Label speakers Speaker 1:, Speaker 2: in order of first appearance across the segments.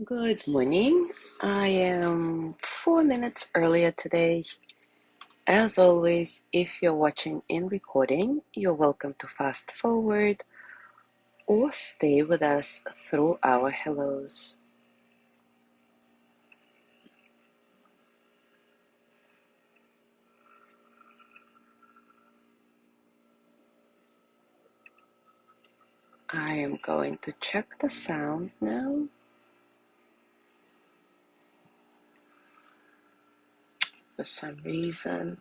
Speaker 1: Good morning. I am 4 minutes earlier today. As always, if you're watching in recording, you're welcome to fast forward or stay with us through our hellos. I am going to check the sound now. For some reason,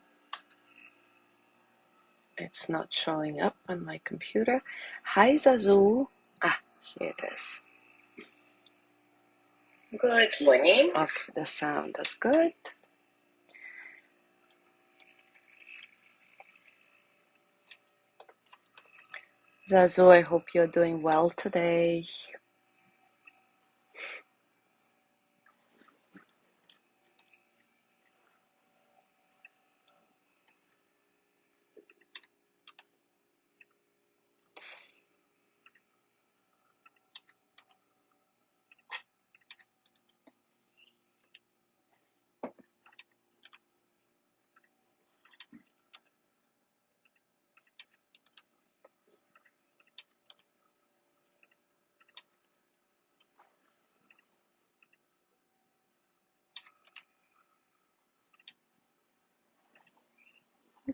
Speaker 1: it's not showing up on my computer. Hi, Zazu. Here it is. Good morning. Oh, the sound is good. Zazu, I hope you're doing well today.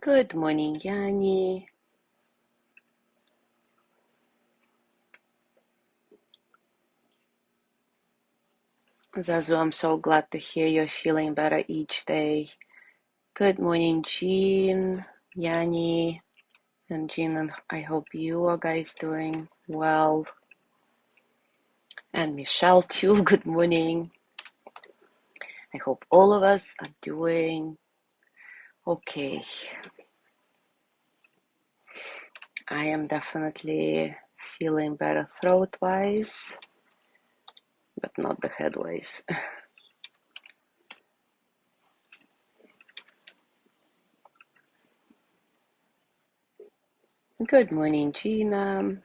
Speaker 1: Good morning, Yanni. Zazu, I'm so glad to hear you're feeling better each day. Good morning, Jean, Yanni, and Jean, and I hope you are guys doing well. And Michelle too, good morning. I hope all of us are doing okay. I am definitely feeling better throat-wise, but not the head-wise. Good morning, Gina.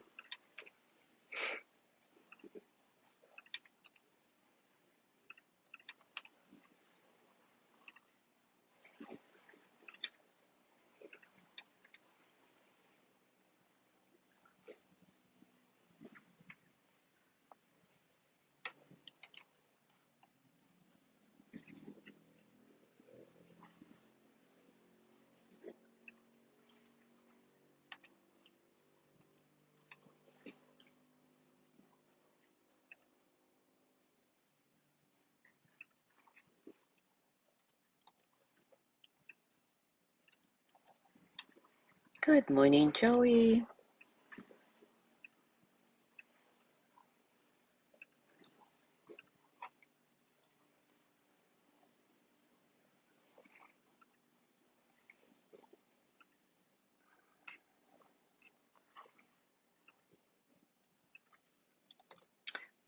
Speaker 1: Good morning, Joey.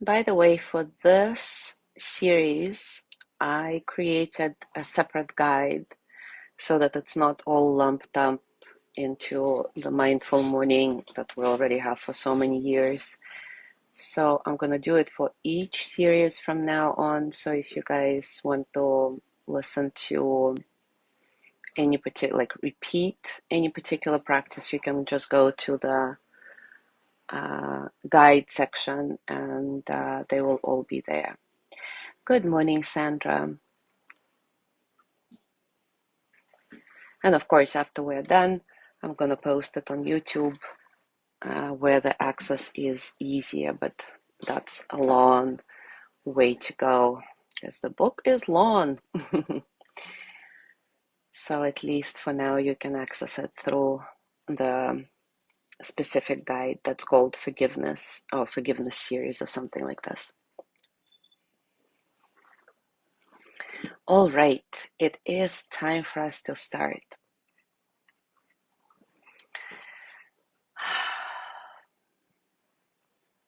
Speaker 1: By the way, for this series, I created a separate guide so that it's not all lumped up into the mindful morning that we already have for so many years. So I'm going to do it for each series from now on. So if you guys want to listen to any particular, like repeat any particular practice, you can just go to the guide section and they will all be there. Good morning, Sandra. And of course, after we're done, I'm going to post it on YouTube where the access is easier, but that's a long way to go because the book is long. So at least for now, you can access it through the specific guide that's called Forgiveness or Forgiveness Series or something like this. All right, it is time for us to start.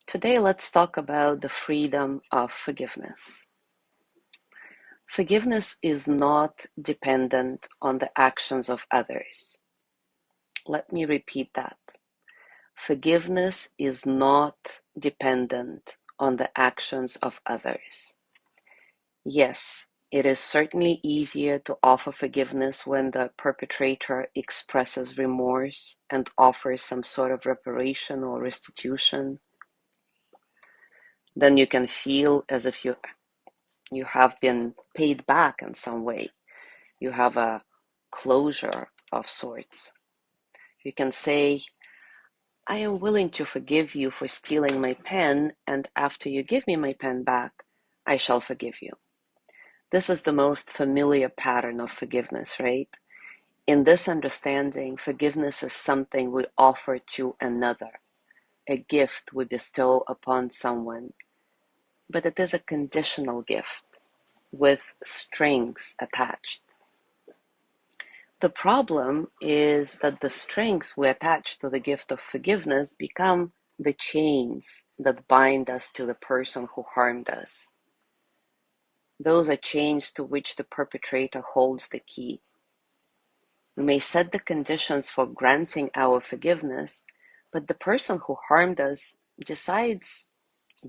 Speaker 1: Today, let's talk about the freedom of forgiveness. Forgiveness is not dependent on the actions of others. Let me repeat that. Forgiveness is not dependent on the actions of others. Yes, it is certainly easier to offer forgiveness when the perpetrator expresses remorse and offers some sort of reparation or restitution. Then you can feel as if you have been paid back in some way. You have a closure of sorts. You can say, I am willing to forgive you for stealing my pen, and after you give me my pen back, I shall forgive you. This is the most familiar pattern of forgiveness, right? In this understanding, forgiveness is something we offer to another, a gift we bestow upon someone, but it is a conditional gift with strings attached. The problem is that the strings we attach to the gift of forgiveness become the chains that bind us to the person who harmed us. Those are chains to which the perpetrator holds the key. We may set the conditions for granting our forgiveness, but the person who harmed us decides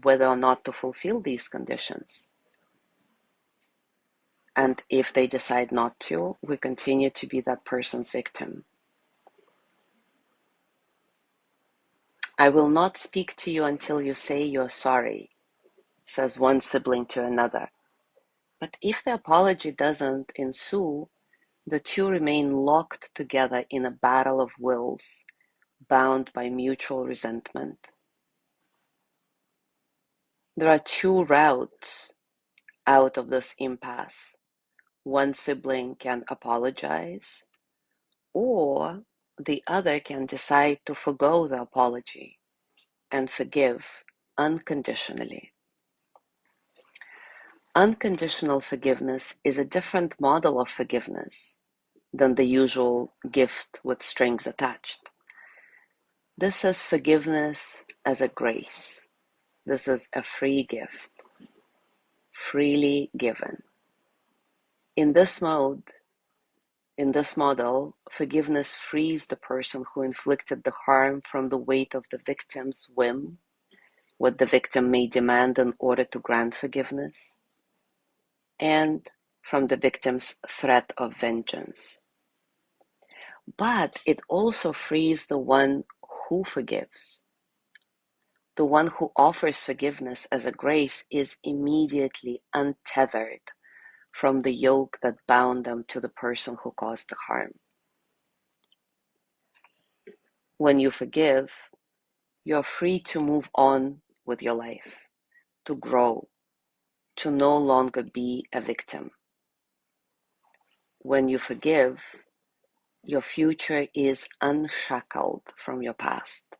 Speaker 1: whether or not to fulfill these conditions. And if they decide not to, we continue to be that person's victim. I will not speak to you until you say you're sorry, says one sibling to another. But if the apology doesn't ensue, the two remain locked together in a battle of wills, bound by mutual resentment. There are two routes out of this impasse. One sibling can apologize, or the other can decide to forgo the apology and forgive unconditionally. Unconditional forgiveness is a different model of forgiveness than the usual gift with strings attached. This is forgiveness as a grace. This is a free gift, freely given. In this model, forgiveness frees the person who inflicted the harm from the weight of the victim's whim, what the victim may demand in order to grant forgiveness, and from the victim's threat of vengeance. But it also frees the one who forgives. The one who offers forgiveness as a grace is immediately untethered from the yoke that bound them to the person who caused the harm. When you forgive, you're free to move on with your life, to grow, to no longer be a victim. When you forgive, your future is unshackled from your past.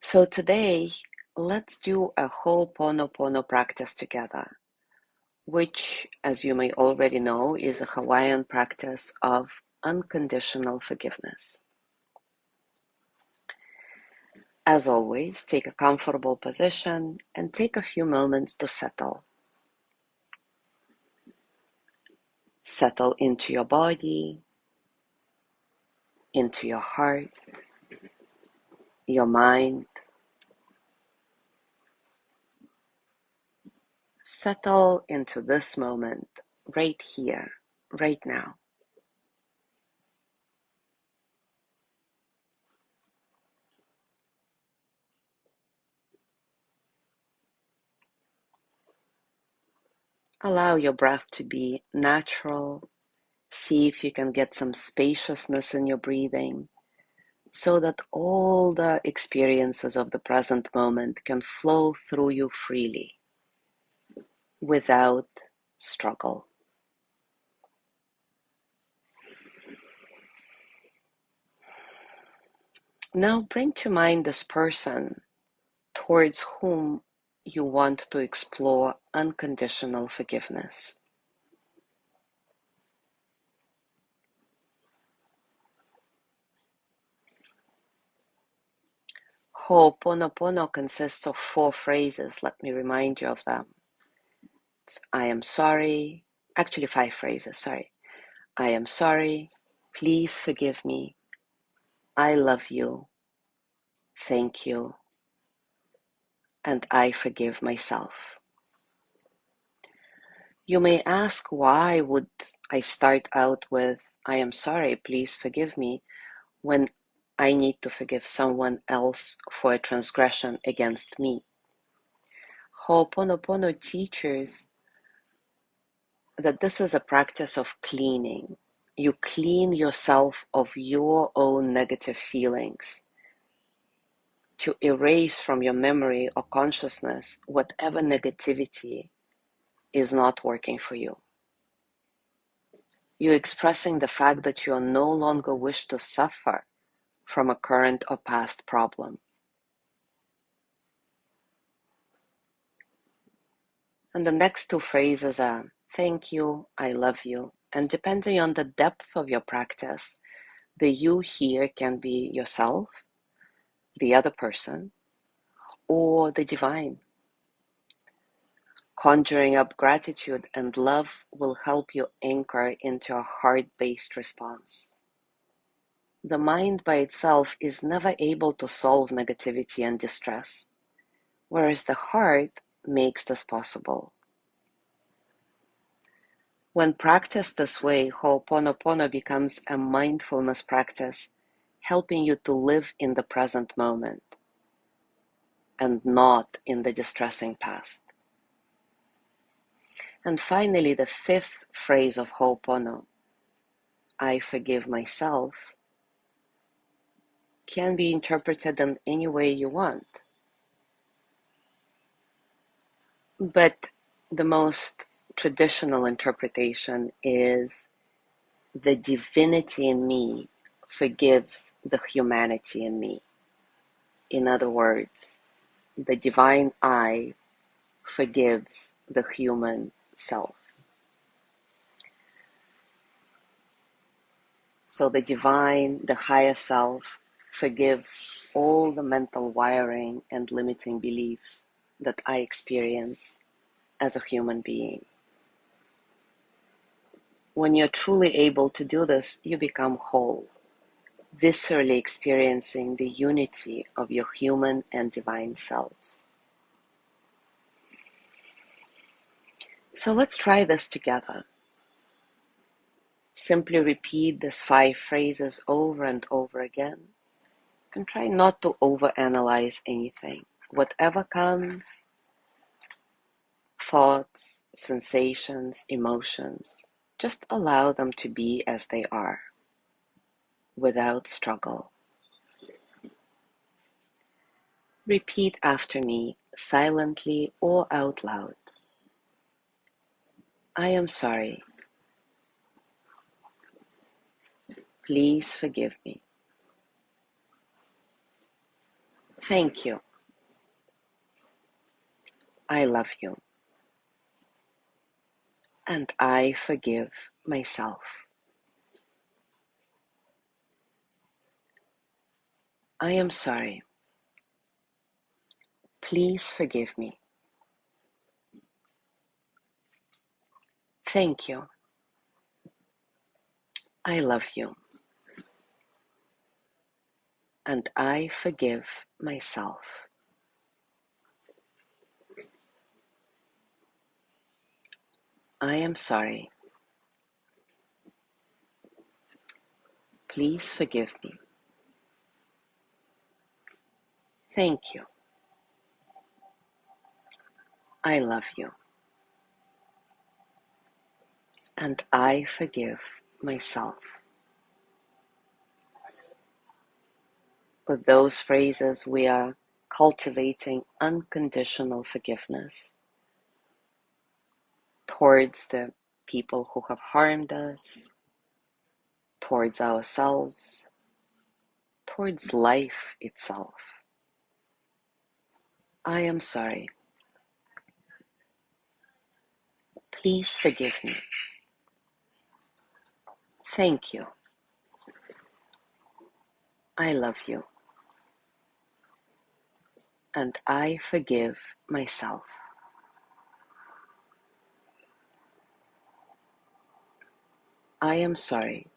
Speaker 1: So today, let's do a Ho'oponopono practice together, which, as you may already know, is a Hawaiian practice of unconditional forgiveness. As always, take a comfortable position and take a few moments to settle. Settle into your body, into your heart, your mind. Settle into this moment, right here, right now. Allow your breath to be natural. See if you can get some spaciousness in your breathing so that all the experiences of the present moment can flow through you freely without struggle. Now bring to mind this person towards whom you want to explore unconditional forgiveness. Ho'oponopono consists of 4 phrases. Let me remind you of them. It's I am sorry. Actually, 5 phrases, sorry. I am sorry. Please forgive me. I love you. Thank you. and I forgive myself. You may ask, why would I start out with, I am sorry, please forgive me, when I need to forgive someone else for a transgression against me? Ho'oponopono teaches that this is a practice of cleaning. You clean yourself of your own negative feelings to erase from your memory or consciousness whatever negativity is not working for you. You're expressing the fact that you no longer wish to suffer from a current or past problem. And the next two phrases are thank you, I love you. And depending on the depth of your practice, the you here can be yourself, the other person, or the divine. Conjuring up gratitude and love will help you anchor into a heart-based response. The mind by itself is never able to solve negativity and distress, whereas the heart makes this possible. When practiced this way, Ho'oponopono becomes a mindfulness practice, helping you to live in the present moment and not in the distressing past. And finally, the fifth phrase of Ho'opono, I forgive myself, can be interpreted in any way you want. But the most traditional interpretation is the divinity in me forgives the humanity in me. In other words, the divine I forgives the human self. So the divine, the higher self, forgives all the mental wiring and limiting beliefs that I experience as a human being. When you're truly able to do this, you become whole, viscerally experiencing the unity of your human and divine selves. So let's try this together. Simply repeat these 5 phrases over and over again, and try not to overanalyze anything. Whatever comes, thoughts, sensations, emotions, just allow them to be as they are, without struggle. Repeat after me, silently or out loud. I am sorry. Please forgive me. Thank you. I love you. And I forgive myself. I am sorry. Please forgive me. Thank you. I love you. And I forgive myself. I am sorry. Please forgive me. Thank you. I love you. And I forgive myself. With those phrases, we are cultivating unconditional forgiveness towards the people who have harmed us, towards ourselves, towards life itself. I am sorry. Please forgive me. Thank you. I love you. And I forgive myself. I am sorry.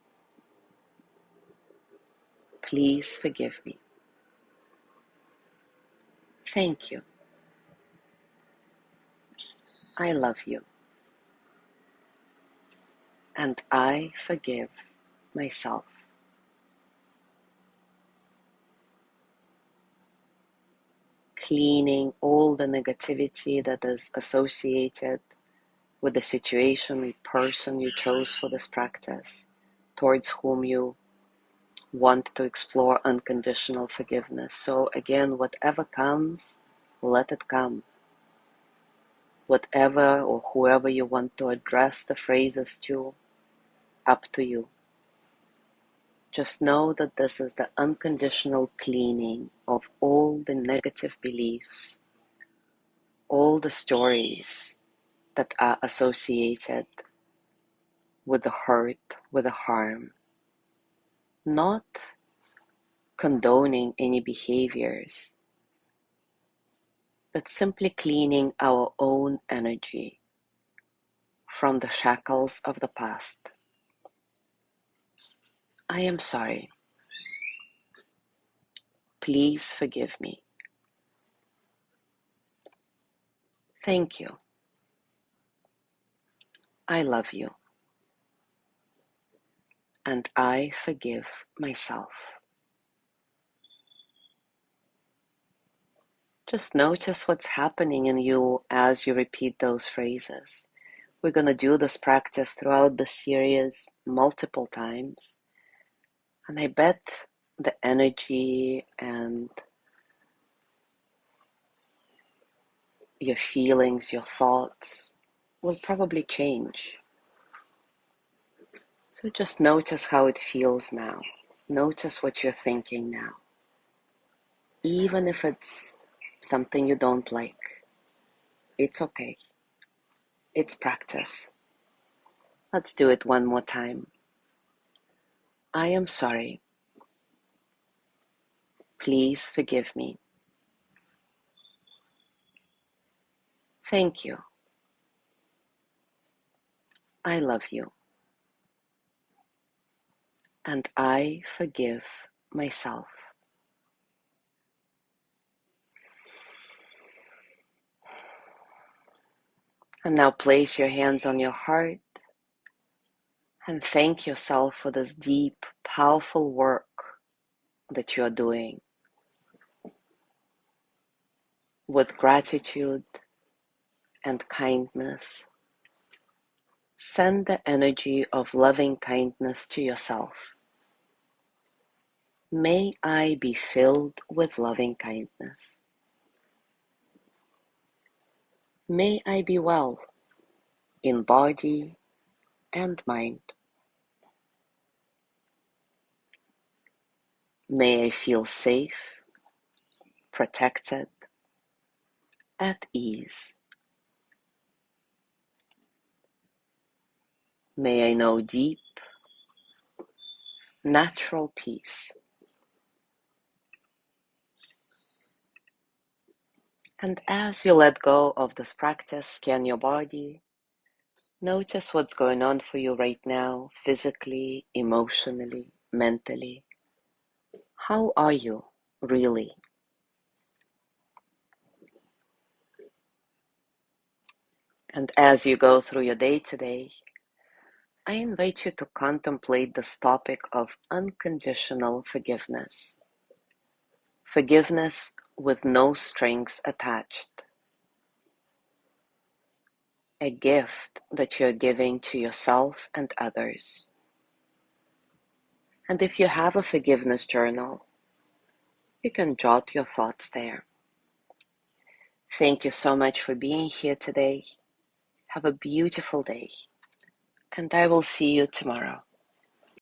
Speaker 1: Please forgive me. Thank you. I love you, and I forgive myself. Cleaning all the negativity that is associated with the situation, the person you chose for this practice, towards whom you want to explore unconditional forgiveness. So again, whatever comes, let it come. Whatever or whoever you want to address the phrases to, up to you. Just know that this is the unconditional cleaning of all the negative beliefs, all the stories that are associated with the hurt, with the harm. Not condoning any behaviors, but simply cleaning our own energy from the shackles of the past. I am sorry. Please forgive me. Thank you. I love you. And I forgive myself. Just notice what's happening in you as you repeat those phrases. We're going to do this practice throughout the series multiple times. And I bet the energy and your feelings, your thoughts will probably change. So just notice how it feels now. Notice what you're thinking now. Even if it's something you don't like, it's okay. It's practice. Let's do it one more time. I am sorry. Please forgive me. Thank you. I love you. And I forgive myself. And now place your hands on your heart and thank yourself for this deep, powerful work that you are doing. With gratitude and kindness, send the energy of loving kindness to yourself. May I be filled with loving kindness. May I be well in body and mind. May I feel safe, protected, at ease. May I know deep, natural peace. And as you let go of this practice, scan your body. Notice what's going on for you right now, physically, emotionally, mentally. How are you, really? And as you go through your day today, I invite you to contemplate this topic of unconditional forgiveness. Forgiveness with no strings attached. A gift that you're giving to yourself and others. And if you have a forgiveness journal, you can jot your thoughts there. Thank you so much for being here today. Have a beautiful day, and I will see you tomorrow.